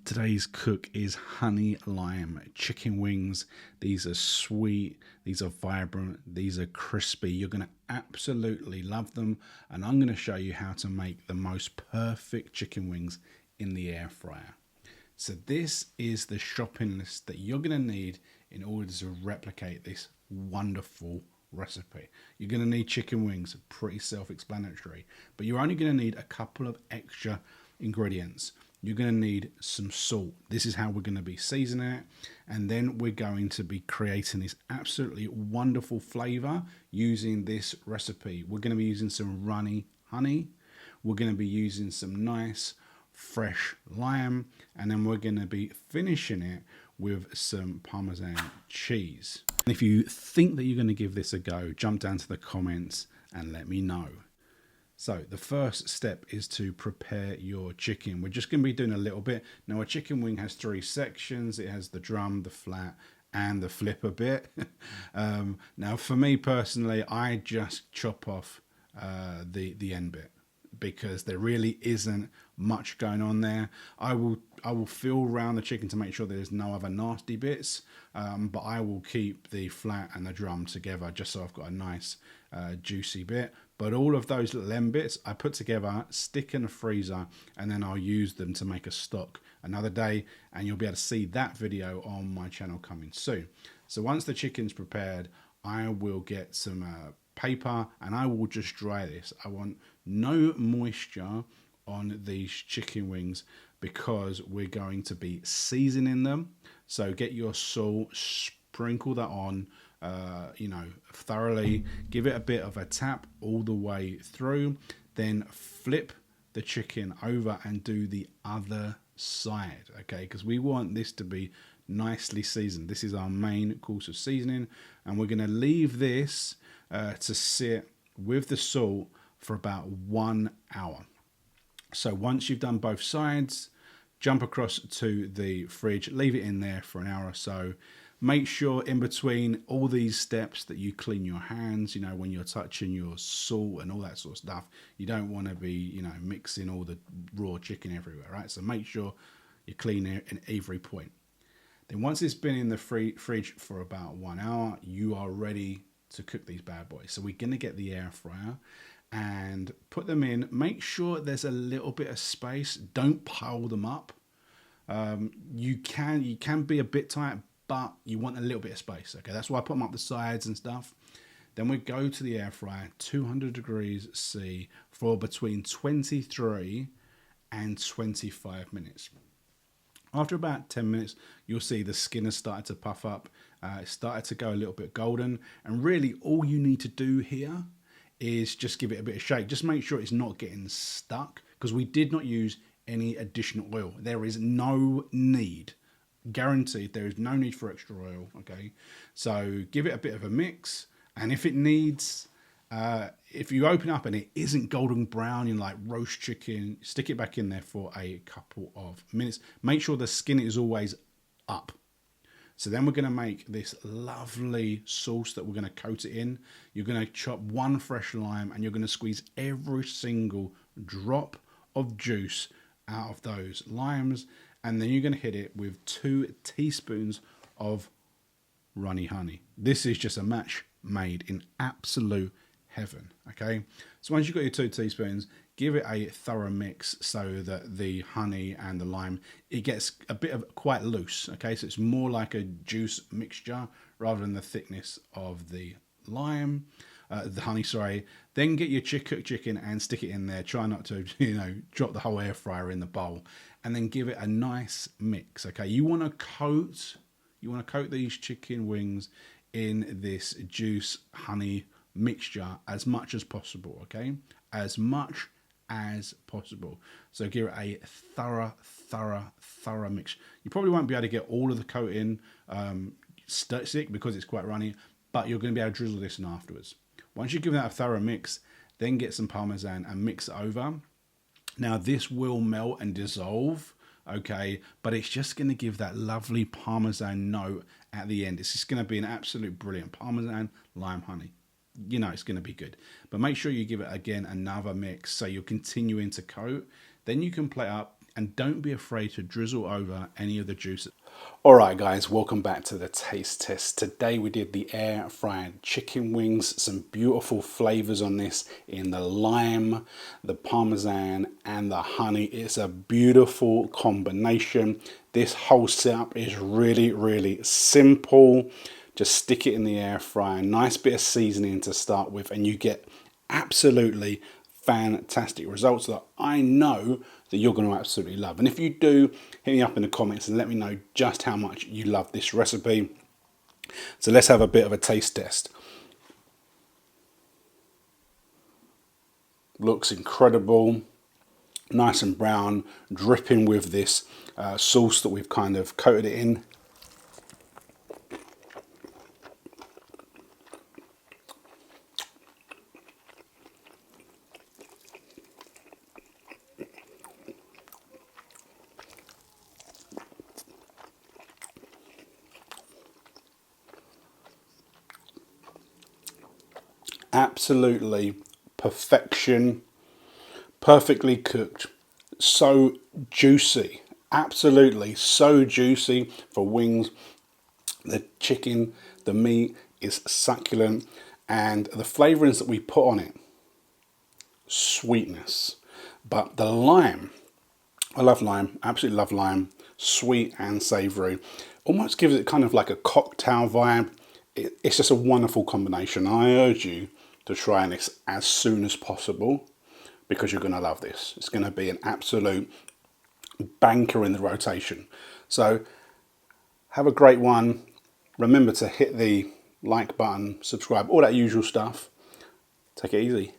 Today's cook is honey lime chicken wings. These are sweet, these are vibrant, these are crispy. You're going to absolutely love them, and I'm going to show you how to make the most perfect chicken wings in the air fryer. So this is the shopping list that you're going to need in order to replicate this wonderful recipe. You're going to need chicken wings, pretty self-explanatory, but you're only going to need a couple of extra ingredients. You're going to need some salt. This is how we're going to be seasoning it, and then we're going to be creating this absolutely wonderful flavor using this recipe. We're going to be using some runny honey. We're going to be using some nice fresh lime, and then we're going to be finishing it with some Parmesan cheese. And if you think that you're going to give this a go, jump down to the comments and let me know. So the first step is to prepare your chicken. We're just going to be doing a little bit. Now, a chicken wing has 3 sections. It has the drum, the flat, and the flipper bit. Now, for me personally, I just chop off the end bit, because there really isn't much going on there. I will feel around the chicken to make sure there's no other nasty bits, but I will keep the flat and the drum together just so I've got a nice juicy bit. But all of those little end bits I put together, stick in the freezer, and then I'll use them to make a stock another day, and you'll be able to see that video on my channel coming soon. So once the chicken's prepared, I will get some paper and I will just dry this. I want no moisture on these chicken wings because we're going to be seasoning them. So get your salt, sprinkle that on, thoroughly. Give it a bit of a tap all the way through. Then flip the chicken over and do the other side, okay? Because we want this to be nicely seasoned. This is our main course of seasoning, and we're going to leave this to sit with the salt for about 1 hour. So once you've done both sides, jump across to the fridge, leave it in there for an hour or so. Make sure in between all these steps that you clean your hands, when you're touching your salt and all that sort of stuff. You don't want to be, mixing all the raw chicken everywhere, right? So make sure you clean it in every point. Then once it's been in the fridge for about 1 hour, you are ready to cook these bad boys. So we're going to get the air fryer and put them in. Make sure there's a little bit of space. Don't pile them up. You can be a bit tight, but you want a little bit of space. Okay, that's why I put them up the sides and stuff. Then we go to the air fryer, 200 degrees C, for between 23 and 25 minutes. After about 10 minutes, you'll see the skin has started to puff up. It started to go a little bit golden. And really, all you need to do here is just give it a bit of shake. Just make sure it's not getting stuck, because we did not use any additional oil. There is no need. Guaranteed, there is no need for extra oil, okay? So give it a bit of a mix, and if it needs, if you open up and it isn't golden brown in like roast chicken, stick it back in there for a couple of minutes. Make sure the skin is always up. So then we're going to make this lovely sauce that we're going to coat it in. You're going to chop 1 fresh lime, and you're going to squeeze every single drop of juice out of those limes. And then you're going to hit it with 2 teaspoons of runny honey. This is just a match made in absolute heaven, okay? So once you've got your 2 teaspoons, give it a thorough mix so that the honey and the lime, it gets a bit of quite loose, okay? So it's more like a juice mixture rather than the thickness of the lime. The honey, sorry. Then get your cooked chicken and stick it in there. Try not to, drop the whole air fryer in the bowl, and then give it a nice mix. Okay, you want to coat these chicken wings in this juice honey mixture as much as possible. Okay, as much as possible. So give it a thorough mix. You probably won't be able to get all of the coating stick because it's quite runny, but you're going to be able to drizzle this in afterwards. Once you give that a thorough mix, then get some Parmesan and mix it over. Now this will melt and dissolve, okay, but it's just going to give that lovely Parmesan note at the end. It's just going to be an absolute brilliant Parmesan, lime, honey. It's going to be good. But make sure you give it, again, another mix so you're continuing to coat. Then you can plate up and don't be afraid to drizzle over any of the juices. Alright guys, welcome back to the taste test. Today we did the air fried chicken wings, some beautiful flavours on this in the lime, the Parmesan and the honey. It's a beautiful combination. This whole setup is really simple. Just stick it in the air fryer, nice bit of seasoning to start with, and you get absolutely fantastic results that I know that you're going to absolutely love. And if you do, hit me up in the comments and let me know just how much you love this recipe. So let's have a bit of a taste test. Looks incredible, nice and brown, dripping with this sauce that we've kind of coated it in. Absolutely perfection, perfectly cooked, so juicy, absolutely so juicy for wings. The chicken, the meat is succulent, and the flavourings that we put on it, sweetness. But the lime, I love lime, absolutely love lime, sweet and savoury, almost gives it kind of like a cocktail vibe. It's just a wonderful combination. I urge you to try this as soon as possible because you're going to love this. It's going to be an absolute banker in the rotation. So have a great one. Remember to hit the like button, subscribe, all that usual stuff. Take it easy.